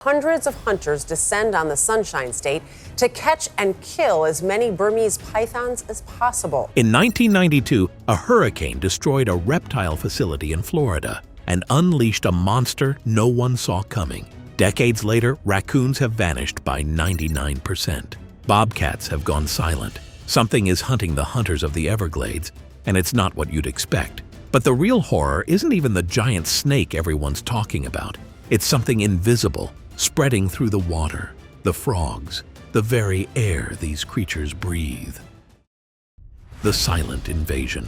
Hundreds of hunters descend on the Sunshine State to catch and kill as many Burmese pythons as possible. In 1992, a hurricane destroyed a reptile facility in Florida and unleashed a monster no one saw coming. Decades later, raccoons have vanished by 99%. Bobcats have gone silent. Something is hunting the hunters of the Everglades, and it's not what you'd expect. But the real horror isn't even the giant snake everyone's talking about. It's something invisible, spreading through the water, the frogs, the very air these creatures breathe. The silent invasion.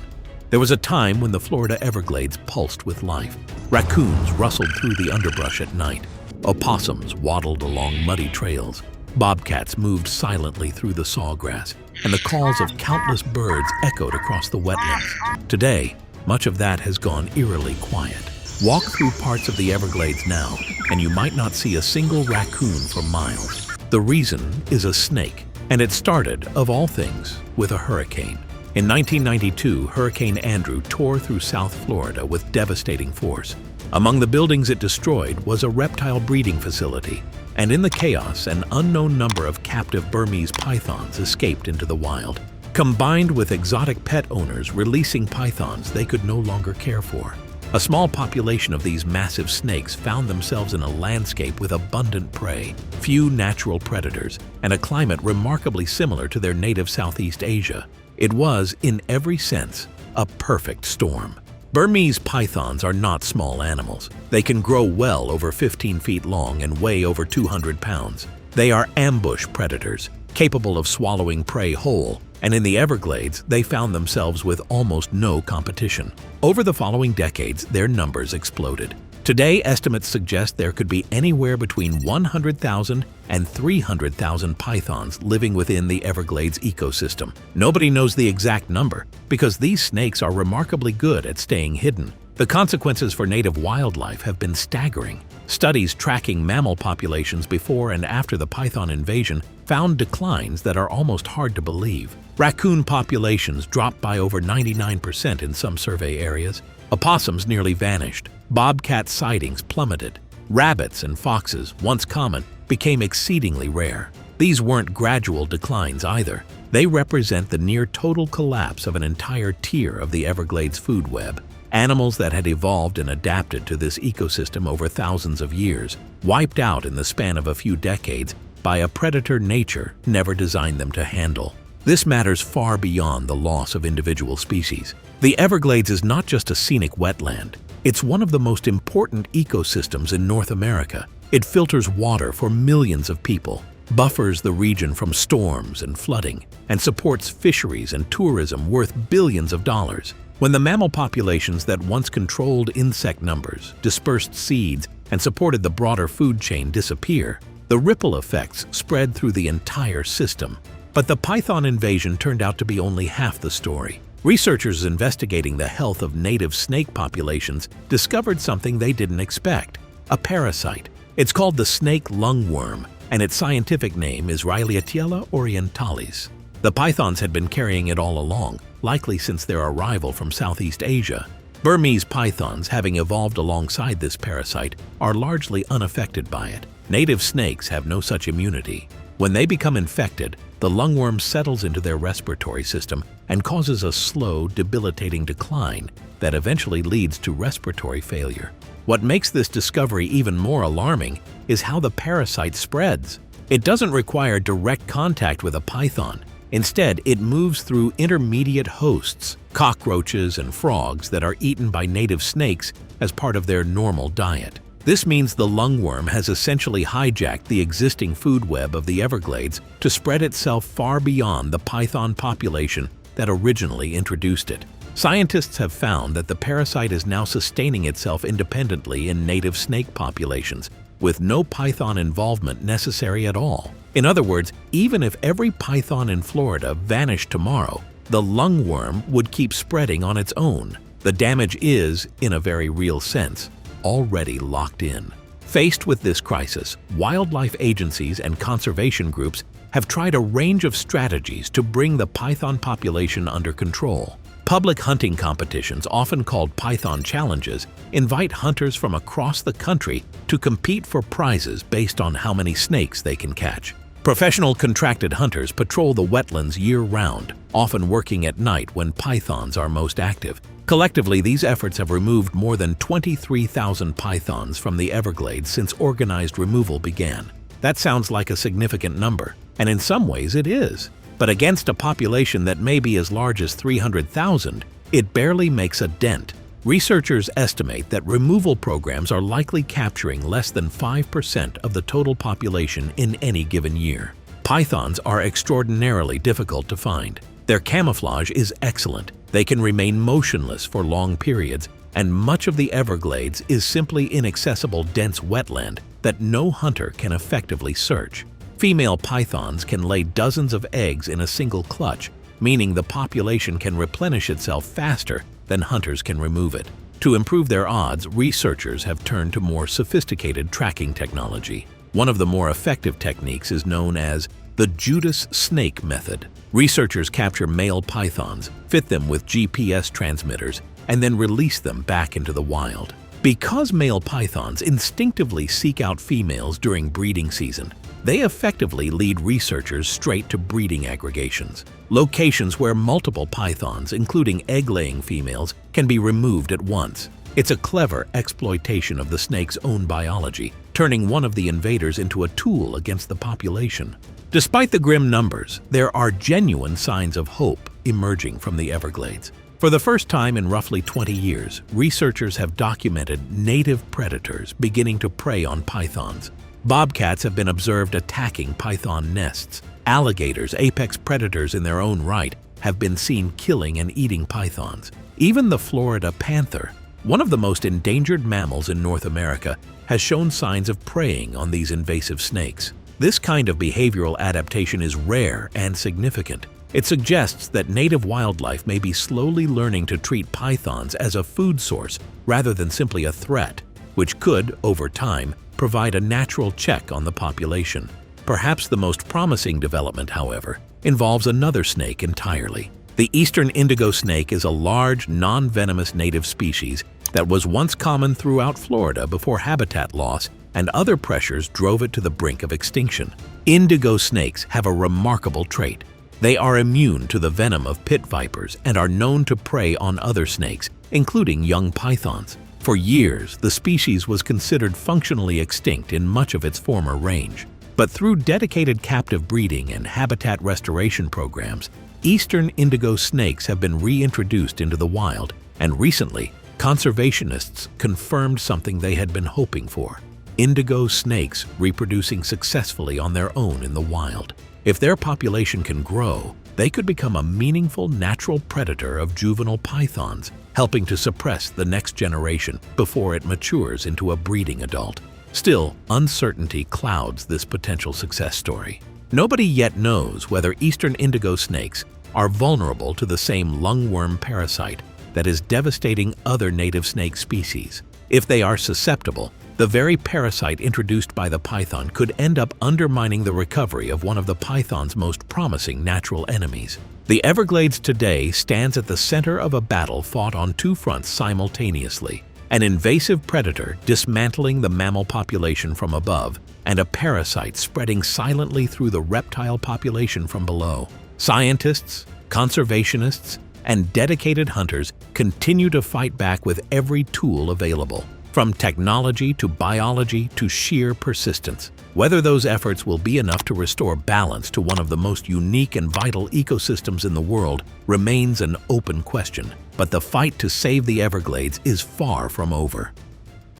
There was a time when the Florida Everglades pulsed with life. Raccoons rustled through the underbrush at night. Opossums waddled along muddy trails. Bobcats moved silently through the sawgrass, and the calls of countless birds echoed across the wetlands. Today, much of that has gone eerily quiet. Walk through parts of the Everglades now, and you might not see a single raccoon for miles. The reason is a snake, and it started, of all things, with a hurricane. In 1992, Hurricane Andrew tore through South Florida with devastating force. Among the buildings it destroyed was a reptile breeding facility, and in the chaos, an unknown number of captive Burmese pythons escaped into the wild. Combined with exotic pet owners releasing pythons they could no longer care for, a small population of these massive snakes found themselves in a landscape with abundant prey, few natural predators, and a climate remarkably similar to their native Southeast Asia. It was, in every sense, a perfect storm. Burmese pythons are not small animals. They can grow well over 15 feet long and weigh over 200 pounds. They are ambush predators, capable of swallowing prey whole, and in the Everglades, they found themselves with almost no competition. Over the following decades, their numbers exploded. Today, estimates suggest there could be anywhere between 100,000 and 300,000 pythons living within the Everglades ecosystem. Nobody knows the exact number because these snakes are remarkably good at staying hidden. The consequences for native wildlife have been staggering. Studies tracking mammal populations before and after the python invasion found declines that are almost hard to believe. Raccoon populations dropped by over 99% in some survey areas. Opossums nearly vanished. Bobcat sightings plummeted. Rabbits and foxes, once common, became exceedingly rare. These weren't gradual declines either. They represent the near-total collapse of an entire tier of the Everglades food web. Animals that had evolved and adapted to this ecosystem over thousands of years, wiped out in the span of a few decades by a predator nature never designed them to handle. This matters far beyond the loss of individual species. The Everglades is not just a scenic wetland. It's one of the most important ecosystems in North America. It filters water for millions of people, buffers the region from storms and flooding, and supports fisheries and tourism worth billions of dollars. When the mammal populations that once controlled insect numbers, dispersed seeds, and supported the broader food chain disappear, the ripple effects spread through the entire system. But the python invasion turned out to be only half the story. Researchers investigating the health of native snake populations discovered something they didn't expect: a parasite. It's called the snake lungworm, and its scientific name is Rhyliatiella orientalis. The pythons had been carrying it all along, likely since their arrival from Southeast Asia. Burmese pythons, having evolved alongside this parasite, are largely unaffected by it. Native snakes have no such immunity. When they become infected, the lungworm settles into their respiratory system and causes a slow, debilitating decline that eventually leads to respiratory failure. What makes this discovery even more alarming is how the parasite spreads. It doesn't require direct contact with a python. Instead, it moves through intermediate hosts, cockroaches and frogs that are eaten by native snakes as part of their normal diet. This means the lungworm has essentially hijacked the existing food web of the Everglades to spread itself far beyond the python population that originally introduced it. Scientists have found that the parasite is now sustaining itself independently in native snake populations, with no python involvement necessary at all. In other words, even if every python in Florida vanished tomorrow, the lungworm would keep spreading on its own. The damage is, in a very real sense, already locked in. Faced with this crisis, wildlife agencies and conservation groups have tried a range of strategies to bring the python population under control. Public hunting competitions, often called python challenges, invite hunters from across the country to compete for prizes based on how many snakes they can catch. Professional contracted hunters patrol the wetlands year-round, often working at night when pythons are most active. Collectively, these efforts have removed more than 23,000 pythons from the Everglades since organized removal began. That sounds like a significant number, and in some ways it is. But against a population that may be as large as 300,000, it barely makes a dent. Researchers estimate that removal programs are likely capturing less than 5% of the total population in any given year. Pythons are extraordinarily difficult to find. Their camouflage is excellent. They can remain motionless for long periods, and much of the Everglades is simply inaccessible dense wetland that no hunter can effectively search. Female pythons can lay dozens of eggs in a single clutch, meaning the population can replenish itself faster than hunters can remove it. To improve their odds, researchers have turned to more sophisticated tracking technology. One of the more effective techniques is known as the Judas snake method. Researchers capture male pythons, fit them with GPS transmitters, and then release them back into the wild. Because male pythons instinctively seek out females during breeding season, they effectively lead researchers straight to breeding aggregations, locations where multiple pythons, including egg-laying females, can be removed at once. It's a clever exploitation of the snake's own biology, turning one of the invaders into a tool against the population. Despite the grim numbers, there are genuine signs of hope emerging from the Everglades. For the first time in roughly 20 years, researchers have documented native predators beginning to prey on pythons. Bobcats have been observed attacking python nests. Alligators, apex predators in their own right, have been seen killing and eating pythons. Even the Florida panther, one of the most endangered mammals in North America, has shown signs of preying on these invasive snakes. This kind of behavioral adaptation is rare and significant. It suggests that native wildlife may be slowly learning to treat pythons as a food source rather than simply a threat, which could, over time, provide a natural check on the population. Perhaps the most promising development, however, involves another snake entirely. The eastern indigo snake is a large, non-venomous native species that was once common throughout Florida before habitat loss and other pressures drove it to the brink of extinction. Indigo snakes have a remarkable trait. They are immune to the venom of pit vipers and are known to prey on other snakes, including young pythons. For years, the species was considered functionally extinct in much of its former range. But through dedicated captive breeding and habitat restoration programs, eastern indigo snakes have been reintroduced into the wild, and recently, conservationists confirmed something they had been hoping for: indigo snakes reproducing successfully on their own in the wild. If their population can grow, they could become a meaningful natural predator of juvenile pythons, helping to suppress the next generation before it matures into a breeding adult. Still, uncertainty clouds this potential success story. Nobody yet knows whether eastern indigo snakes are vulnerable to the same lungworm parasite that is devastating other native snake species. If they are susceptible, the very parasite introduced by the python could end up undermining the recovery of one of the python's most promising natural enemies. The Everglades today stands at the center of a battle fought on two fronts simultaneously: an invasive predator dismantling the mammal population from above, and a parasite spreading silently through the reptile population from below. Scientists, conservationists, and dedicated hunters continue to fight back with every tool available, from technology to biology to sheer persistence. Whether those efforts will be enough to restore balance to one of the most unique and vital ecosystems in the world remains an open question, but the fight to save the Everglades is far from over.